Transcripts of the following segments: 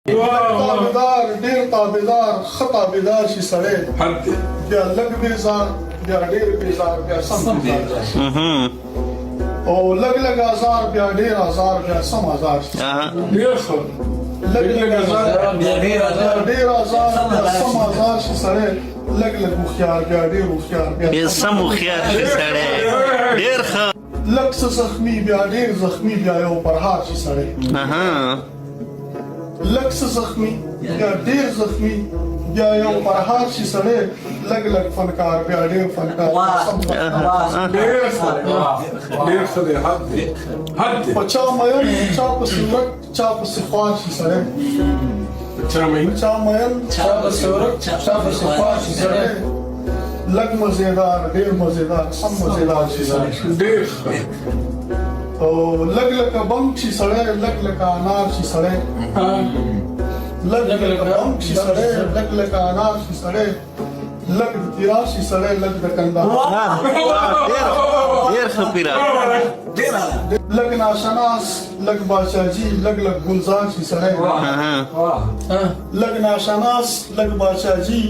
تابعدار ډیر تابعدار خطا تابعدار شي سړی حد دی. بیا لږ بیزار بیا ډیر بیزار بیا سم بیزار او لږ لږ آزار بیا ډیر آزار بیا سم آزار شي ډېر ښه. لږ لږ آزار بیا ډیر آزار بیا سم آزار شي سړی لږ لږ هوښیار بیا ډیر هوښیار بیا سم هوښیار شي سړی ډېر ښه لږ څه زخمي بیا ډیر زخمي بیا یو پرهار شي سړی لږ څه زخمي بیا ډیر زخمي بیا یو پرهار شي سړی لږ لږ فنکار بیا ډیر فنکار ډېر ښه. ډېر ښه دی. حد دی. حد دی. په چا مین چا پسې ورک چا پسې خوار شي سړی چا مین چا مین چا پسې ورک چا پسې خوار شي سړی لږ مزیدار ډیر مزیدار سم مزیدار شي سړی ډېر ښه. او لږ لږ بم شي سړی لږ لږ انار شي سړی لږ لږ بم شي سړی لږ لږ انار شي سړی لږ د تیرا شي سړی لږ د کندهار ډېر ښه پیرا لږ ناشناس لږ باچاجي لږ لږ ګلزار شي سړی لږ ناشناس لږ باچاجي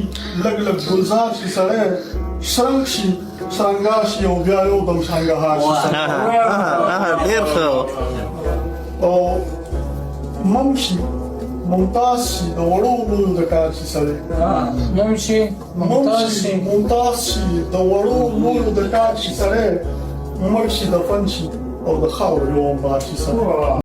لږ لږ ګلزار شي سړی شرنګ شي شرنګا شي او بیا یو دم شنګهار شي سړی ډېر ښه او مم شي ممتاز شي د وړو لویو د کار شي سړی ممتاز شي د وړو لویو د کار شي سړی مړ شي دفن شي او د خاورو یو انبار شي سړی